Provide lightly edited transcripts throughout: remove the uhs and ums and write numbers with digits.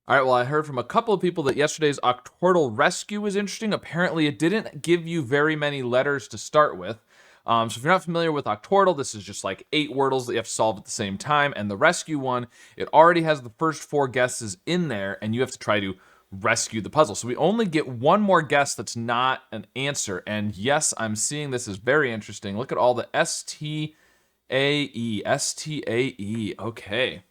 All right, well, I heard from a couple of people that yesterday's octortal rescue was interesting. Apparently, it didn't give you very many letters to start with. So if you're not familiar with octortal, this is just like 8 wordles that you have to solve at the same time. And the rescue one, it already has the first 4 guesses in there, and you have to try to rescue the puzzle. So we only get one more guess that's not an answer. And yes, I'm seeing this is very interesting. Look at all the S-T-A-E, S-T-A-E. Okay.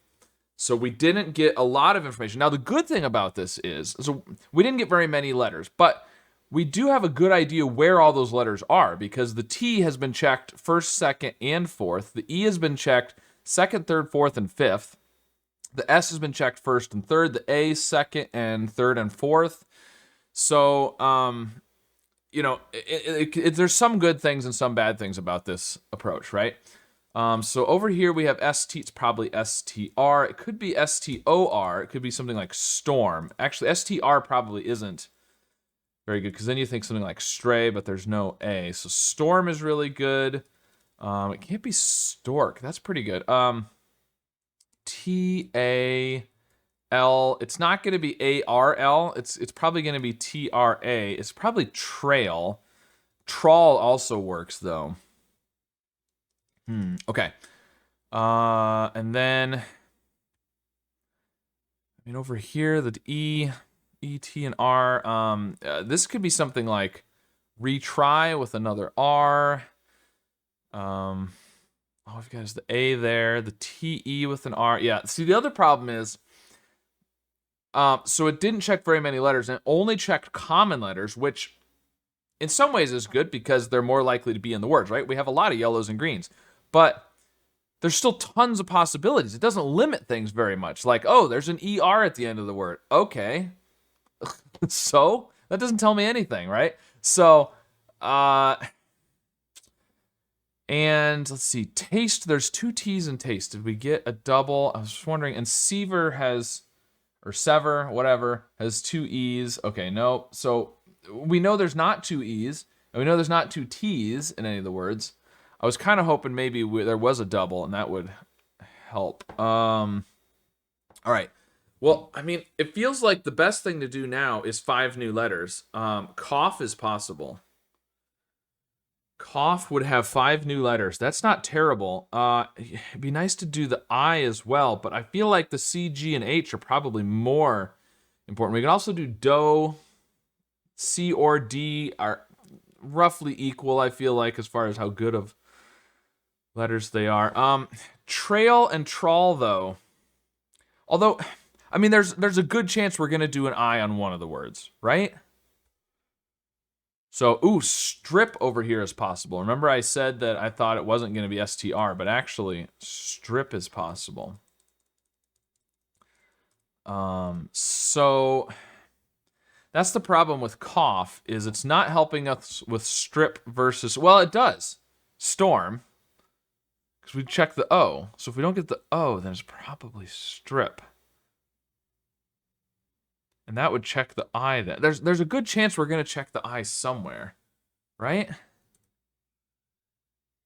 So we didn't get a lot of information. Now, the good thing about this is, so we didn't get very many letters, but we do have a good idea where all those letters are because the T has been checked first, second, and fourth. The E has been checked second, third, fourth, and fifth. The S has been checked first and third. The A, second, and third, and fourth. So, there's some good things and some bad things about this approach, right? So over here we have ST, it's probably STR. It could be STOR. It could be something like storm. Actually, STR probably isn't very good because then you think something like stray, but there's no A. So storm is really good. It can't be stork. That's pretty good. T-A-L. It's not going to be A-R-L. It's probably going to be T-R-A. It's probably trail. Trawl also works, though. Okay. And then, over here, the E, T, and R, this could be something like retry with another R. All we've got is the A there, the T-E with an R. Yeah, see, the other problem is, so it didn't check very many letters, and it only checked common letters, which in some ways is good because they're more likely to be in the words, right? We have a lot of yellows and greens. But there's still tons of possibilities. It doesn't limit things very much. Like, oh, there's an ER at the end of the word. Okay. So that doesn't tell me anything, right? So, and let's see, taste, there's 2 T's in taste. Did we get a double? I was just wondering, and sever has, or sever, whatever, has 2 E's. Okay, no. So we know there's not 2 E's, and we know there's not 2 T's in any of the words. I was kind of hoping maybe there was a double, and that would help. All right. Well, it feels like the best thing to do now is 5 new letters. Cough is possible. Cough would have 5 new letters. That's not terrible. It'd be nice to do the I as well, but I feel like the C, G, and H are probably more important. We can also do do. C or D are roughly equal, I feel like, as far as how good of letters they are. Trail and trawl, though. Although, there's a good chance we're going to do an I on one of the words, right? So, strip over here is possible. Remember I said that I thought it wasn't going to be STR, but actually, strip is possible. So that's the problem with cough, is it's not helping us with strip versus, well, it does. Storm. Because we check the O. So if we don't get the O, then it's probably strip. And that would check the I then. There's a good chance we're going to check the I somewhere. Right?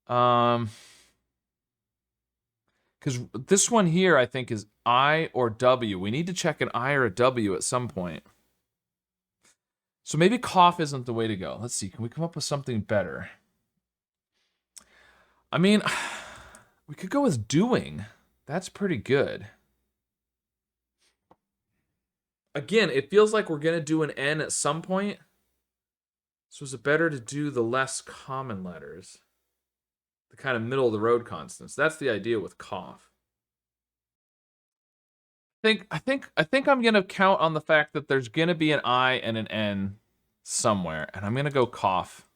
Because this one here, I think, is I or W. We need to check an I or a W at some point. So maybe cough isn't the way to go. Let's see. Can we come up with something better? We could go with doing. That's pretty good. Again, it feels like we're going to do an N at some point. So is it better to do the less common letters? The kind of middle of the road consonants. That's the idea with cough. I think I'm going to count on the fact that there's going to be an I and an N somewhere. And I'm going to go cough.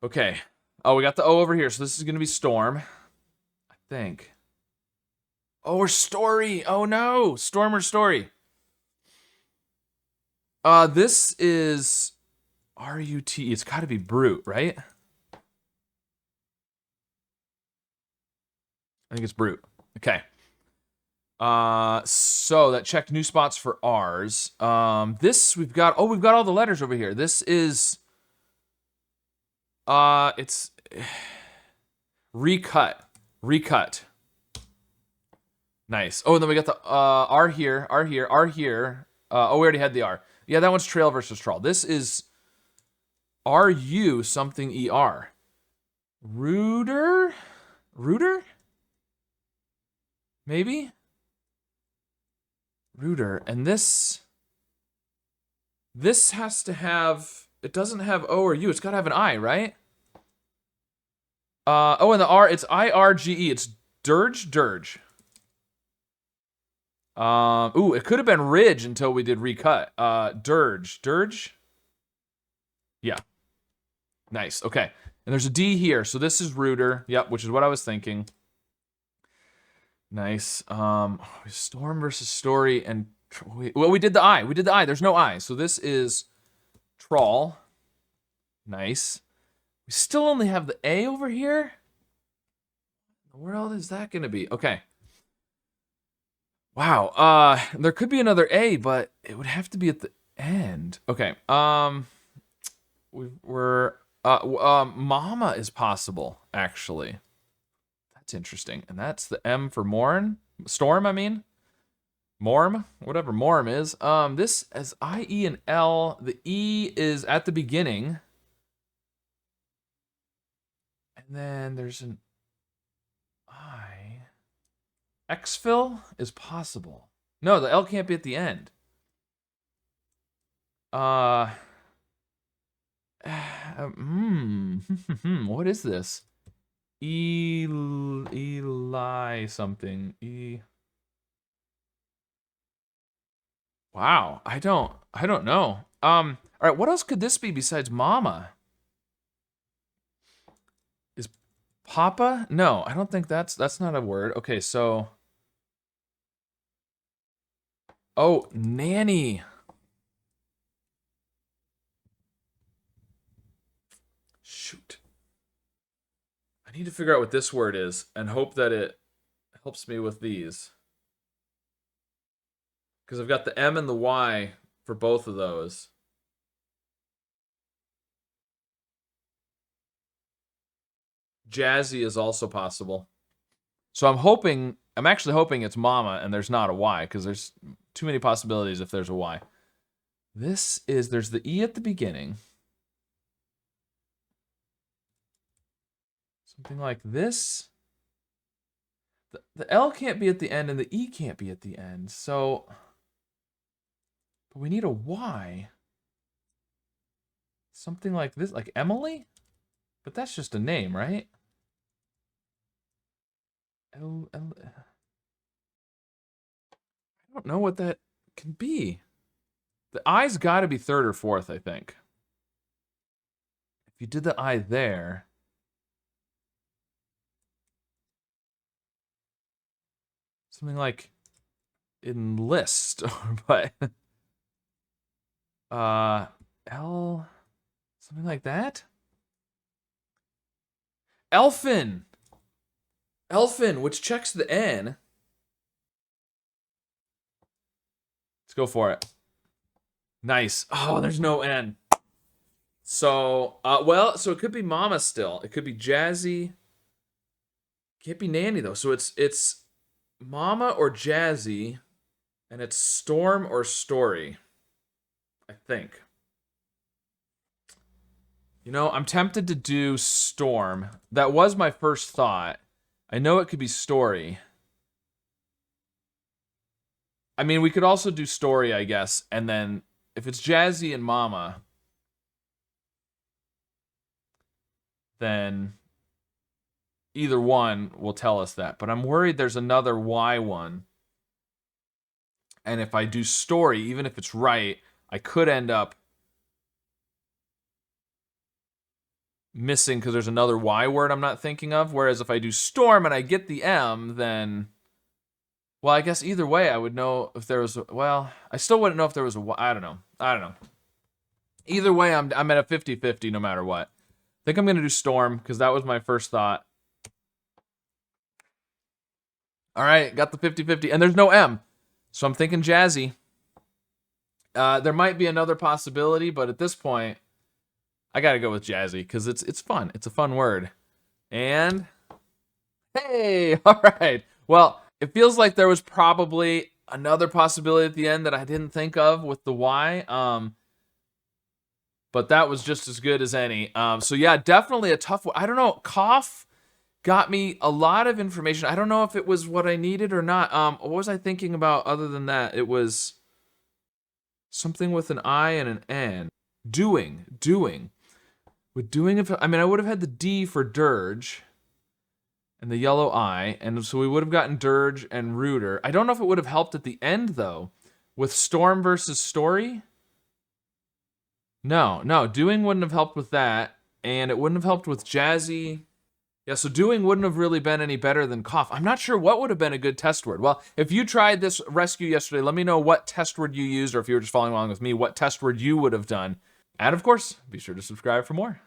Okay. Oh, we got the O over here. So this is going to be storm. I think. Oh, or story. Oh, no. Storm or story. This is R-U-T. It's got to be brute, right? I think it's brute. Okay. So that checked new spots for R's. This we've got all the letters over here. This is it's recut. Nice. Oh, and then we got the R here, R here, R here. Oh, we already had the R. Yeah, that one's trail versus trawl. This is RU something ER. Rooter? Rooter? Maybe? Rooter. And this has to have, it doesn't have O or U. It's got to have an I, right? Oh, and the R, it's IRGE. It's dirge, dirge. Ooh, it could have been ridge until we did recut. Dirge, dirge. Yeah. Nice. Okay. And there's a D here, so this is rooter. Yep, which is what I was thinking. Nice. Storm versus story and well, we did the I. We did the I. There's no I. So this is trawl. Nice. We still only have the A over here. What the world is that going to be? Okay. Wow. There could be another A, but it would have to be at the end. Okay. Mama is possible, actually. That's interesting. And that's the M for Morn? Storm, I mean. Morm? Whatever Morm is. This as I, E, and L. The E is at the beginning. And then there's an I. Exfil is possible. No, the L can't be at the end. What is this? Eli something. Wow, I don't know. All right, what else could this be besides mama? Is papa? No, I don't think that's not a word. Okay, so oh, nanny. Shoot. I need to figure out what this word is and hope that it helps me with these. Because I've got the M and the Y for both of those. Jazzy is also possible. So I'm actually hoping it's mama and there's not a Y, because there's too many possibilities if there's a Y. There's the E at the beginning. Something like this. The L can't be at the end and the E can't be at the end. So, but we need a Y. Something like this, like Emily? But that's just a name, right? I don't know what that can be. The I's got to be third or fourth, I think. If you did the I there... Something like enlist, but L, something like that. Elfin, which checks the N. Let's go for it. Nice. Oh, there's no N. So, well, so it could be Mama still. It could be Jazzy. Can't be Nanny though. So it's Mama or Jazzy, and it's Storm or Story, I think. You know, I'm tempted to do Storm. That was my first thought. I know it could be Story. I mean, we could also do Story, I guess, and then if it's Jazzy and Mama, then either one will tell us that. But I'm worried there's another Y one. And if I do Story, even if it's right, I could end up missing because there's another Y word I'm not thinking of. Whereas if I do Storm and I get the M, then... Well, I guess either way I would know if there was... Well, I still wouldn't know if there was a Y. I don't know. Either way, I'm at a 50-50 no matter what. I think I'm going to do Storm because that was my first thought. All right, got the 50-50. And there's no M. So I'm thinking Jazzy. There might be another possibility, but at this point, I got to go with Jazzy because it's fun. It's a fun word. And hey, all right. Well, It feels like there was probably another possibility at the end that I didn't think of with the Y. But that was just as good as any. So yeah, definitely a tough one. I don't know. Cough got me a lot of information. I don't know if it was what I needed or not. What was I thinking about other than that? It was something with an I and an N. Doing. With doing, if I mean, I would have had the D for dirge and the yellow I, and so we would have gotten dirge and rooter. I don't know if it would have helped at the end though, with storm versus story. No, doing wouldn't have helped with that, and it wouldn't have helped with jazzy. Yeah, so doing wouldn't have really been any better than cough. I'm not sure what would have been a good test word. Well, if you tried this rescue yesterday, let me know what test word you used, or if you were just following along with me, what test word you would have done. And of course, be sure to subscribe for more.